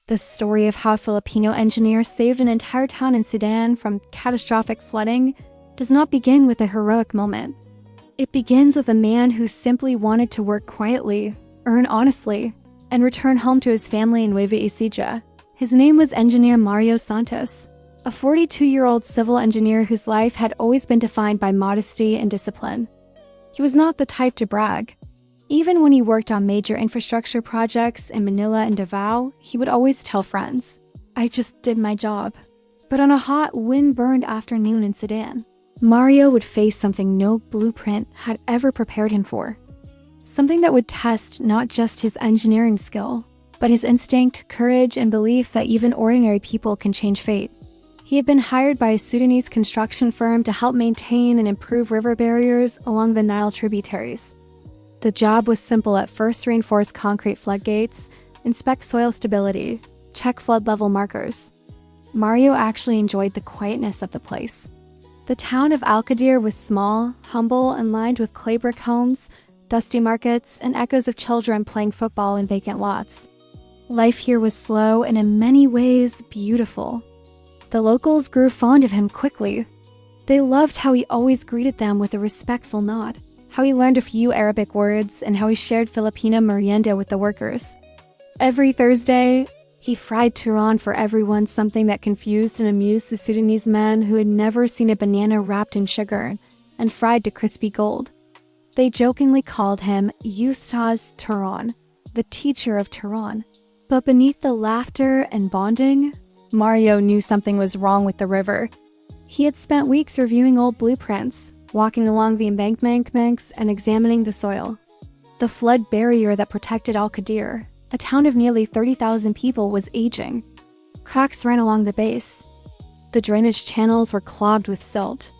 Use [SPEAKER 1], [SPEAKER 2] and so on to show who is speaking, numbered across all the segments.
[SPEAKER 1] The story of how a Filipino engineer saved an entire town in Sudan from catastrophic flooding does not begin with a heroic moment. It begins with a man who simply wanted to work quietly, earn honestly, and return home to his family in Nueva Ecija. His name was Engineer Mario Santos, a 42-year-old civil engineer whose life had always been defined by modesty and discipline. He was not the type to brag. Even when he worked on major infrastructure projects in Manila and Davao, he would always tell friends, "I just did my job." But on a hot, wind-burned afternoon in Sudan, Mario would face something no blueprint had ever prepared him for. Something that would test not just his engineering skill, but his instinct, courage, and belief that even ordinary people can change fate. He had been hired by a Sudanese construction firm to help maintain and improve river barriers along the Nile tributaries. The job was simple at first: reinforce concrete floodgates, inspect soil stability, check flood level markers. Mario actually enjoyed the quietness of the place. The town of Al-Qadir was small, humble, and lined with clay brick homes, dusty markets, and echoes of children playing football in vacant lots. Life here was slow and in many ways beautiful. The locals grew fond of him quickly. They loved how he always greeted them with a respectful nod, how he learned a few Arabic words, and how he shared Filipino merienda with the workers. Every Thursday, he fried turon for everyone, something that confused and amused the Sudanese men who had never seen a banana wrapped in sugar and fried to crispy gold. They jokingly called him Ustaz Turon, the teacher of Turon. But beneath the laughter and bonding, Mario knew something was wrong with the river. He had spent weeks reviewing old blueprints, walking along the embankments and examining the soil. The flood barrier that protected Al-Qadir, a town of nearly 30,000 people, was aging. Cracks ran along the base. The drainage channels were clogged with silt.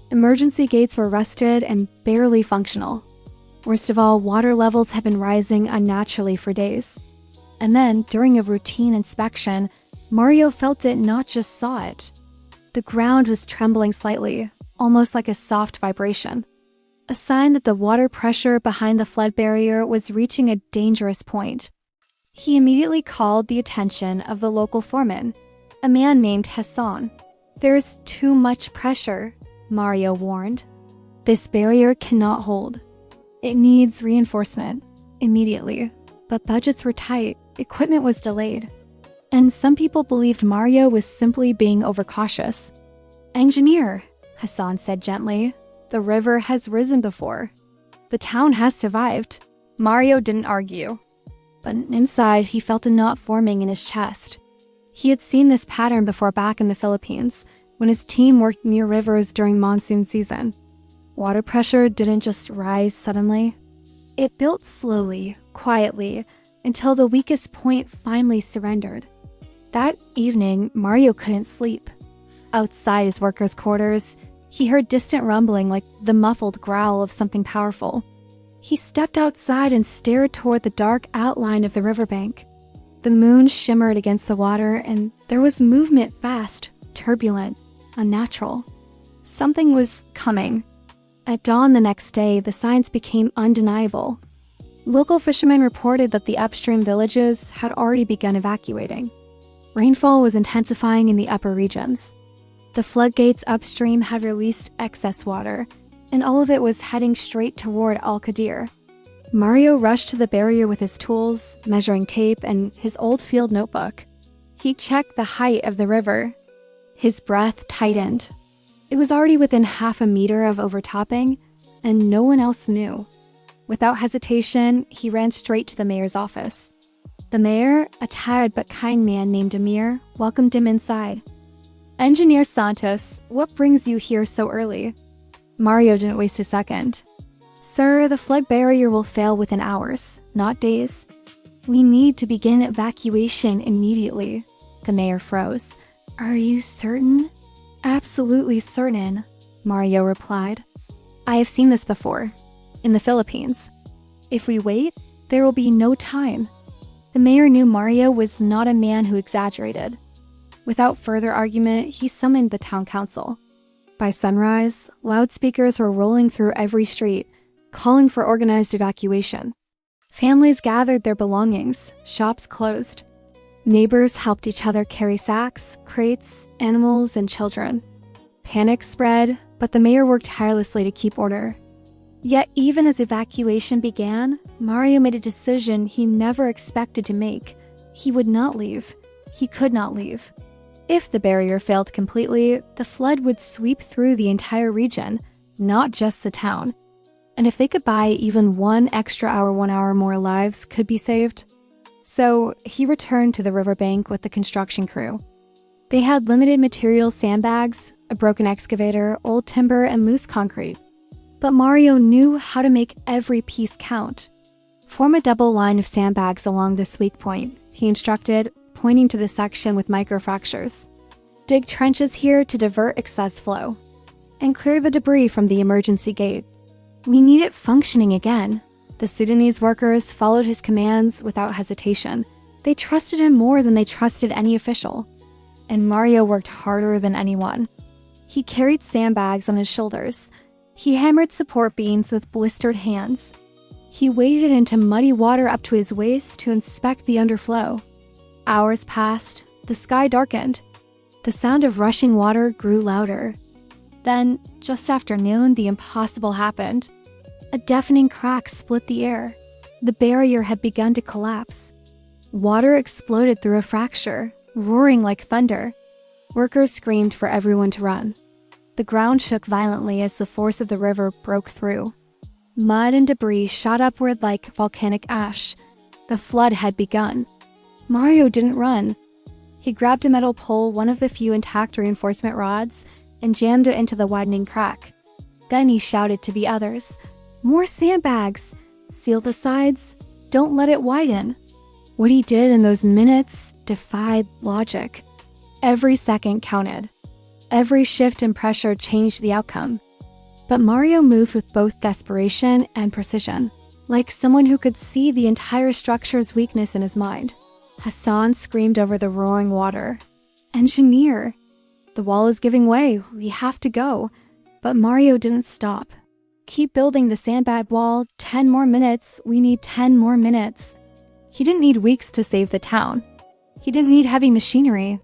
[SPEAKER 1] Emergency gates were rusted and barely functional. Worst of all, water levels had been rising unnaturally for days. And then, during a routine inspection, Mario felt it, not just saw it. The ground was trembling slightly, almost like a soft vibration. A sign that the water pressure behind the flood barrier was reaching a dangerous point. He immediately called the attention of the local foreman, a man named Hassan. "There's too much pressure," Mario warned. "This barrier cannot hold. It needs reinforcement, immediately." But budgets were tight, equipment was delayed, and some people believed Mario was simply being overcautious. "Engineer," Hassan said gently, "the river has risen before. The town has survived." Mario didn't argue, but inside he felt a knot forming in his chest. He had seen this pattern before back in the Philippines, when his team worked near rivers during monsoon season. Water pressure didn't just rise suddenly. It built slowly, quietly, until the weakest point finally surrendered. That evening, Mario couldn't sleep. Outside his workers' quarters, he heard distant rumbling, like the muffled growl of something powerful. He stepped outside and stared toward the dark outline of the riverbank. The moon shimmered against the water, and there was movement, fast, turbulent, unnatural. Something was coming. At dawn the next day, the signs became undeniable. Local fishermen reported that the upstream villages had already begun evacuating. Rainfall was intensifying in the upper regions. The floodgates upstream had released excess water, and all of it was heading straight toward Al-Qadir. Mario rushed to the barrier with his tools, measuring tape, and his old field notebook. He checked the height of the river. His breath tightened. It was already within half a meter of overtopping, and no one else knew. Without hesitation, he ran straight to the mayor's office. The mayor, a tired but kind man named Amir, welcomed him inside. "Engineer Santos, what brings you here so early?" Mario didn't waste a second. "Sir, the flood barrier will fail within hours, not days. We need to begin evacuation immediately." The mayor froze. "Are you certain?" "Absolutely certain," Mario replied. "I have seen this before, in the Philippines. If we wait, there will be no time." The mayor knew Mario was not a man who exaggerated. Without further argument, he summoned the town council. By sunrise, loudspeakers were rolling through every street, calling for organized evacuation. Families gathered their belongings, shops closed. Neighbors helped each other carry sacks, crates, animals, and children. Panic spread, but the mayor worked tirelessly to keep order. Yet even as evacuation began, Mario made a decision he never expected to make. He would not leave. He could not leave. If the barrier failed completely, the flood would sweep through the entire region, not just the town. And if they could buy even 1 hour more lives could be saved. So he returned to the riverbank with the construction crew. They had limited materials, sandbags, a broken excavator, old timber, and loose concrete. But Mario knew how to make every piece count. Form a double line of sandbags along this weak point, he instructed, pointing to the section with microfractures. Dig trenches here to divert excess flow. And clear the debris from the emergency gate. We need it functioning again. The Sudanese workers followed his commands without hesitation. They trusted him more than they trusted any official. And Mario worked harder than anyone. He carried sandbags on his shoulders. He hammered support beams with blistered hands. He waded into muddy water up to his waist to inspect the underflow. Hours passed. The sky darkened. The sound of rushing water grew louder. Then, just after noon, the impossible happened. A deafening crack split the air. The barrier had begun to collapse. Water exploded through a fracture, roaring like thunder. Workers screamed for everyone to run. The ground shook violently as the force of the river broke through. Mud and debris shot upward like volcanic ash. The flood had begun. Mario didn't run. He grabbed a metal pole, one of the few intact reinforcement rods, and jammed it into the widening crack. Then he shouted to the others, "More sandbags! Seal the sides! Don't let it widen!" What he did in those minutes defied logic. Every second counted. Every shift in pressure changed the outcome. But Mario moved with both desperation and precision, like someone who could see the entire structure's weakness in his mind. Hassan screamed over the roaring water, "Engineer! The wall is giving way, we have to go." But Mario didn't stop. "Keep building the sandbag wall, 10 more minutes, we need 10 more minutes." He didn't need weeks to save the town. He didn't need heavy machinery.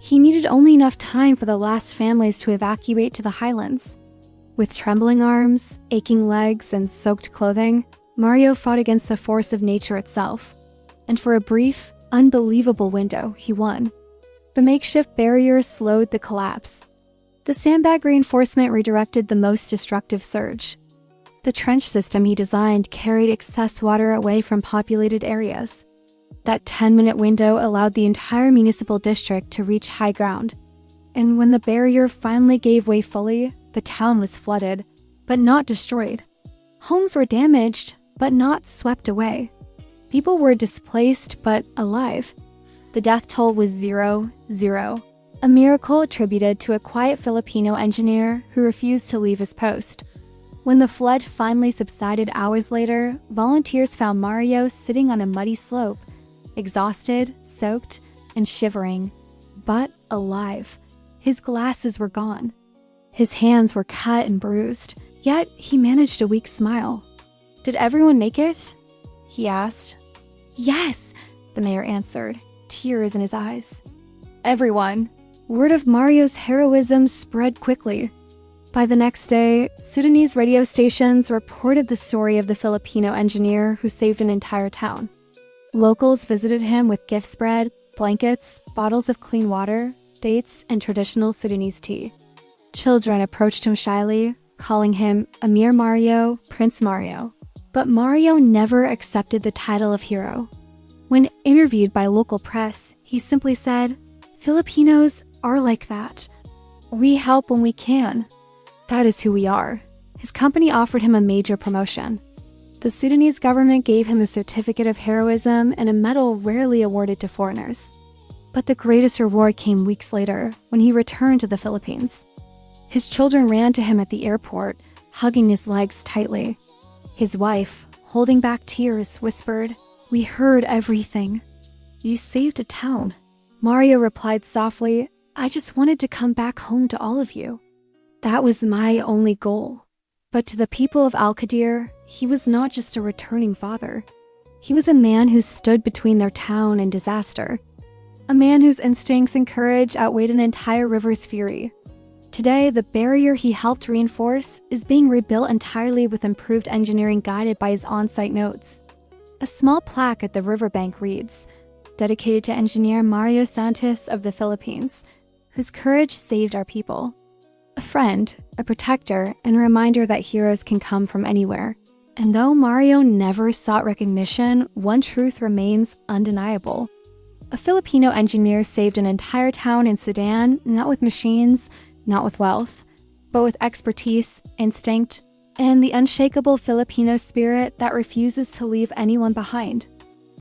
[SPEAKER 1] He needed only enough time for the last families to evacuate to the highlands. With trembling arms, aching legs, and soaked clothing, Mario fought against the force of nature itself. And for a brief, unbelievable window, he won. The makeshift barrier slowed the collapse. The sandbag reinforcement redirected the most destructive surge. The trench system he designed carried excess water away from populated areas. That 10-minute window allowed the entire municipal district to reach high ground. And when the barrier finally gave way fully, the town was flooded, but not destroyed. Homes were damaged, but not swept away. People were displaced, but alive. The death toll was 0, a miracle attributed to a quiet Filipino engineer who refused to leave his post. When the flood finally subsided hours later, volunteers found Mario sitting on a muddy slope, exhausted, soaked, and shivering, but alive. His glasses were gone. His hands were cut and bruised, yet he managed a weak smile. "Did everyone make it?" he asked. "Yes," the mayor answered, tears in his eyes. Everyone. Word of Mario's heroism spread quickly. By the next day, Sudanese radio stations reported the story of the Filipino engineer who saved an entire town. Locals visited him with gift bread, blankets, bottles of clean water, dates, and traditional Sudanese tea. Children approached him shyly, calling him Amir Mario, Prince Mario. But Mario never accepted the title of hero. When interviewed by local press, he simply said, "Filipinos are like that. We help when we can. That is who we are." His company offered him a major promotion. The Sudanese government gave him a certificate of heroism and a medal rarely awarded to foreigners. But the greatest reward came weeks later, when he returned to the Philippines. His children ran to him at the airport, hugging his legs tightly. His wife, holding back tears, whispered, "We heard everything. You saved a town." Mario replied softly, "I just wanted to come back home to all of you. That was my only goal." But to the people of Al-Qadir, he was not just a returning father. He was a man who stood between their town and disaster. a man whose instincts and courage outweighed an entire river's fury. Today, the barrier he helped reinforce is being rebuilt entirely with improved engineering guided by his on-site notes. A small plaque at the riverbank reads, "Dedicated to engineer Mario Santos of the Philippines, whose courage saved our people." A friend, a protector, and a reminder that heroes can come from anywhere. And though Mario never sought recognition, one truth remains undeniable. A Filipino engineer saved an entire town in Sudan, not with machines, not with wealth, but with expertise, instinct, and the unshakable Filipino spirit that refuses to leave anyone behind.